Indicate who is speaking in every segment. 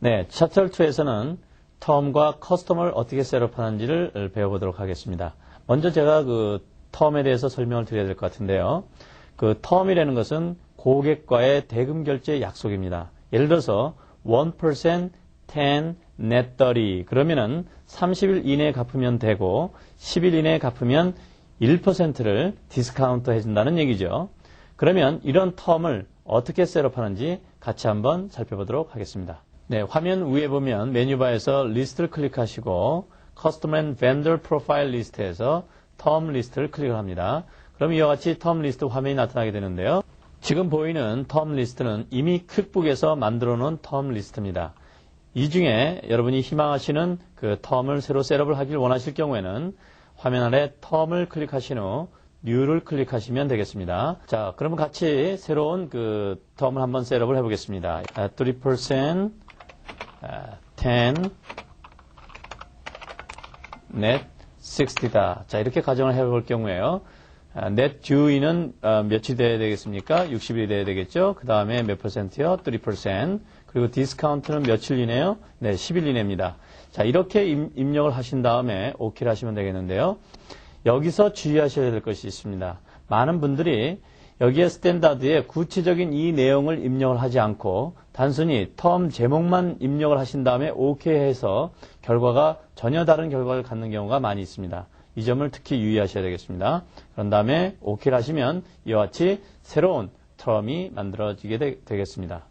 Speaker 1: 네, 챕터 2에서는 텀과 커스텀을 어떻게 셋업하는지를 배워보도록 하겠습니다. 먼저 제가 그 텀에 대해서 설명을 드려야 될 것 같은데요. 그 텀이라는 것은 고객과의 대금 결제 약속입니다. 예를 들어서 1%, 10, net 30 그러면은 30일 이내에 갚으면 되고 10일 이내에 갚으면 1%를 디스카운트 해준다는 얘기죠. 그러면 이런 텀을 어떻게 셋업하는지 같이 한번 살펴보도록 하겠습니다. 네, 화면 위에 보면 메뉴바에서 리스트를 클릭하시고 Customer and Vendor Profile 리스트에서 텀 리스트를 클릭을 합니다. 그럼 이와 같이 텀 리스트 화면이 나타나게 되는데요. 지금 보이는 텀 리스트는 이미 퀵북에서 만들어 놓은 텀 리스트입니다. 이 중에 여러분이 희망하시는 그 텀을 새로 셋업을 하길 원하실 경우에는 화면 아래 텀을 클릭하신 후 New를 클릭하시면 되겠습니다. 자, 그러면 같이 새로운 그 텀을 한번 셋업을 해보겠습니다. 3%, 10, net 60다. 자, 이렇게 가정을 해볼 경우에요. net due는 며칠 돼야 되겠습니까? 60일이 돼야 되겠죠? 그 다음에 몇 %요? 3%. 그리고 디스카운트는 며칠 이내요? 네, 10일 이내입니다. 자, 이렇게 입력을 하신 다음에 OK를 하시면 되겠는데요. 여기서 주의하셔야 될 것이 있습니다. 많은 분들이 여기에 스탠다드에 구체적인 이 내용을 입력을 하지 않고 단순히 텀 제목만 입력을 하신 다음에 OK 해서 결과가 전혀 다른 결과를 갖는 경우가 많이 있습니다. 이 점을 특히 유의하셔야 되겠습니다. 그런 다음에 OK를 하시면 이와 같이 새로운 텀이 만들어지게 되겠습니다.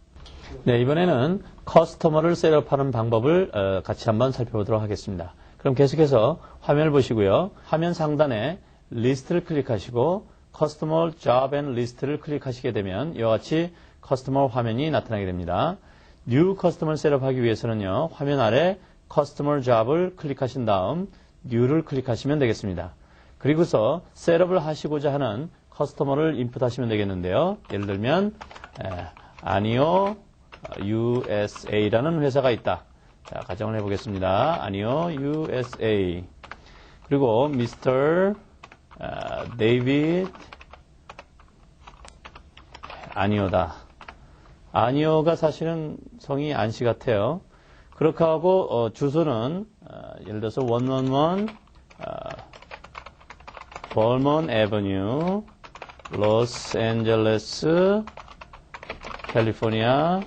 Speaker 1: 네, 이번에는 커스터머를 셋업하는 방법을 같이 한번 살펴보도록 하겠습니다. 그럼 계속해서 화면을 보시고요. 화면 상단에 리스트를 클릭하시고 커스터머 잡 앤 리스트를 클릭하시게 되면 이와 같이 커스터머 화면이 나타나게 됩니다. 뉴 커스터머를 셋업하기 위해서는요. 화면 아래 커스터머 잡을 클릭하신 다음 뉴를 클릭하시면 되겠습니다. 그리고서 셋업을 하시고자 하는 커스터머를 인풋하시면 되겠는데요. 예를 들면 아니요 USA라는 회사가 있다. 자, 가정을 해보겠습니다. 아니요 USA 그리고 미스터 데이빗 아니오다. 아니오가 사실은 성이 안씨 같아요. 그렇게 하고 주소는 예를 들어서 111 벌먼 애버뉴 로스앤젤레스 캘리포니아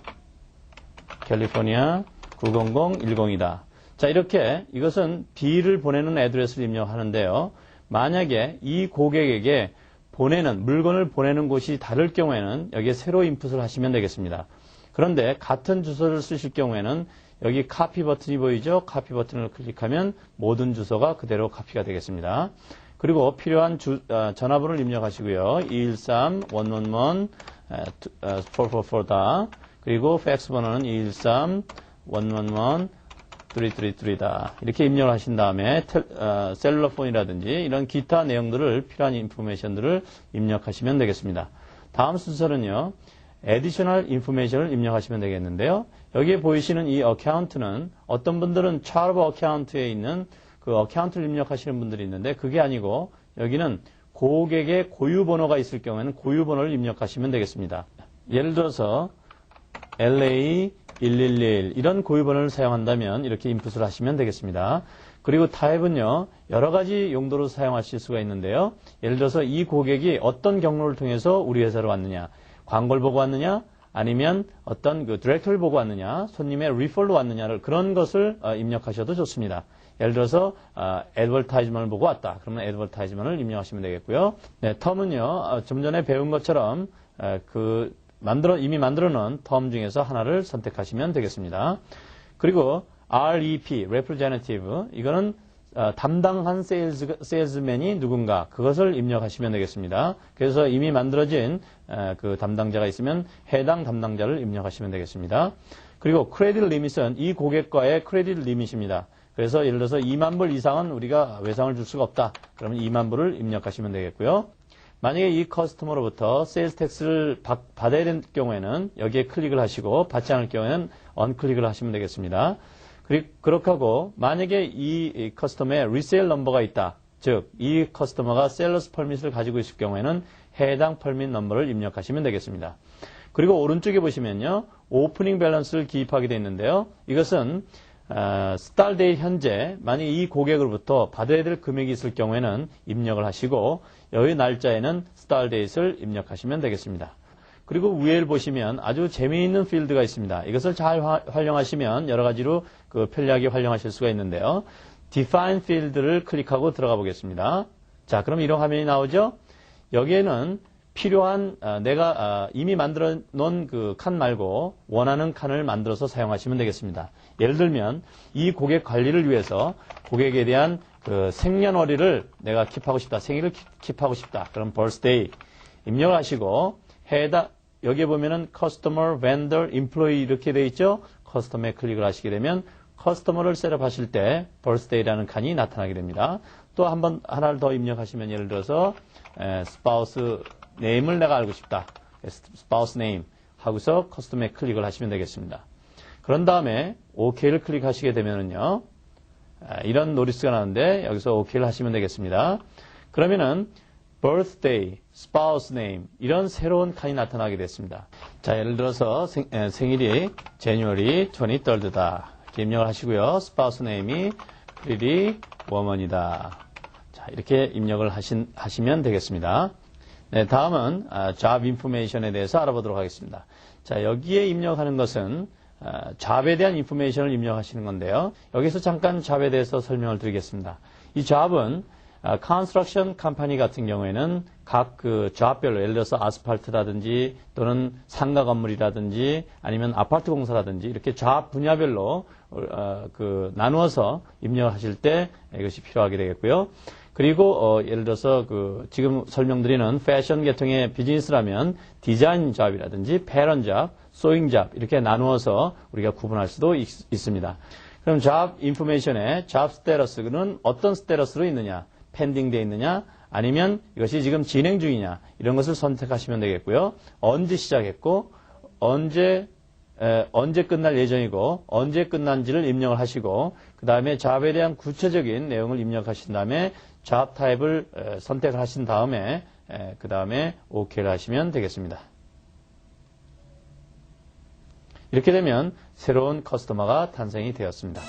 Speaker 1: 90010이다. 자, 이렇게 이것은 B를 보내는 애드레스를 입력하는데요. 만약에 이 고객에게 물건을 보내는 곳이 다를 경우에는 여기에 새로 인풋을 하시면 되겠습니다. 그런데 같은 주소를 쓰실 경우에는 여기 카피 버튼이 보이죠? 카피 버튼을 클릭하면 모든 주소가 그대로 카피가 되겠습니다. 그리고 필요한 전화번호를 입력하시고요. 213-111-444다. 그리고 팩스 번호는 213-111-333다. 이렇게 입력을 하신 다음에 셀룰러폰이라든지 이런 기타 내용들을 필요한 인포메이션들을 입력하시면 되겠습니다. 다음 순서는요. additional information을 입력하시면 되겠는데요. 여기에 보이시는 이 어카운트는 어떤 분들은 차르브 어카운트에 있는 그 어카운트를 입력하시는 분들이 있는데 그게 아니고 여기는 고객의 고유번호가 있을 경우에는 고유번호를 입력하시면 되겠습니다. 예를 들어서 LA111 이런 고유번호를 사용한다면 이렇게 인풋을 하시면 되겠습니다. 그리고 타입은요. 여러 가지 용도로 사용하실 수가 있는데요. 예를 들어서 이 고객이 어떤 경로를 통해서 우리 회사로 왔느냐 광고를 보고 왔느냐 아니면 어떤 그 디렉터리를 보고 왔느냐 손님의 리퍼로 왔느냐를 그런 것을 입력하셔도 좋습니다. 예를 들어서 애드버타이즈먼을 보고 왔다. 그러면 애드버타이즈먼을 입력하시면 되겠고요. 네, 텀은요. 좀 전에 배운 것처럼 이미 만들어 놓은 텀 중에서 하나를 선택하시면 되겠습니다. 그리고 REP, Representative, 이거는 담당한 세일즈맨이 누군가 그것을 입력하시면 되겠습니다. 그래서 이미 만들어진 그 담당자가 있으면 해당 담당자를 입력하시면 되겠습니다. 그리고 크레딧 리밋은 이 고객과의 크레딧 리밋입니다. 그래서 예를 들어서 2만 불 이상은 우리가 외상을 줄 수가 없다. 그러면 2만 불을 입력하시면 되겠고요. 만약에 이 커스터머로부터 세일즈 텍스를 받아야 될 경우에는 여기에 클릭을 하시고 받지 않을 경우에는 언클릭을 하시면 되겠습니다. 그렇게 하고 만약에 이 커스터머에 리세일 넘버가 있다. 즉 이 커스터머가 셀러스 펄밋을 가지고 있을 경우에는 해당 펄밋 넘버를 입력하시면 되겠습니다. 그리고 오른쪽에 보시면요. 오프닝 밸런스를 기입하게 되어 있는데요. 이것은 start date 현재 만약 이 고객으로부터 받아야 될 금액이 있을 경우에는 입력을 하시고 여기 날짜에는 start date을 입력하시면 되겠습니다. 그리고 위에를 보시면 아주 재미있는 필드가 있습니다. 이것을 잘 활용하시면 여러 가지로 편리하게 활용하실 수가 있는데요. define 필드를 클릭하고 들어가 보겠습니다. 자, 그럼 이런 화면이 나오죠? 여기에는 필요한 내가 이미 만들어 놓은 그 칸 말고 원하는 칸을 만들어서 사용하시면 되겠습니다. 예를 들면 이 고객 관리를 위해서 고객에 대한 그 생년월일을 내가 킵하고 싶다. 생일을 킵하고 싶다. 그럼 birthday 입력을 하시고 여기에 보면은 customer, vendor, employee 이렇게 되어 있죠. 커스텀에 클릭을 하시게 되면 커스터머를 셋업하실 때 birthday라는 칸이 나타나게 됩니다. 또 하나를 더 입력하시면 예를 들어서 spouse name을 내가 알고 싶다. spouse name 하고서 커스텀에 클릭을 하시면 되겠습니다. 그런 다음에 OK를 클릭하시게 되면은요. 이런 노리스가 나오는데 여기서 OK를 하시면 되겠습니다. 그러면은 birthday, spouse name 이런 새로운 칸이 나타나게 됐습니다. 자, 예를 들어서 생일이 January 23rd다. 이렇게 입력을 하시고요. spouse name이 pretty woman이다. 자, 이렇게 입력을 하시면 되겠습니다. 네, 다음은 job information에 대해서 알아보도록 하겠습니다. 자, 여기에 입력하는 것은 job에 대한 인포메이션을 입력하시는 건데요. 여기서 잠깐 job에 대해서 설명을 드리겠습니다. 이 job은 컨스트럭션 컴퍼니 같은 경우에는 각 그 조합별로 예를 들어서 아스팔트라든지 또는 상가 건물이라든지 아니면 아파트 공사라든지 이렇게 조합 분야별로 나누어서 입력하실 때 이것이 필요하게 되겠고요. 그리고 예를 들어서 지금 설명드리는 패션 계통의 비즈니스라면 디자인 잡이라든지 패런 잡, 소잉 잡 이렇게 나누어서 우리가 구분할 수도 있습니다. 그럼 job information의 job status는 어떤 스테러스로 있느냐? 펜딩 되어 있느냐? 아니면 이것이 지금 진행 중이냐? 이런 것을 선택하시면 되겠고요. 언제 시작했고 언제 끝날 예정이고 언제 끝난지를 입력을 하시고 그 다음에 job에 대한 구체적인 내용을 입력하신 다음에 job 타입을 선택을 하신 다음에 그 다음에 OK를 하시면 되겠습니다. 이렇게 되면 새로운 커스터머가 탄생이 되었습니다.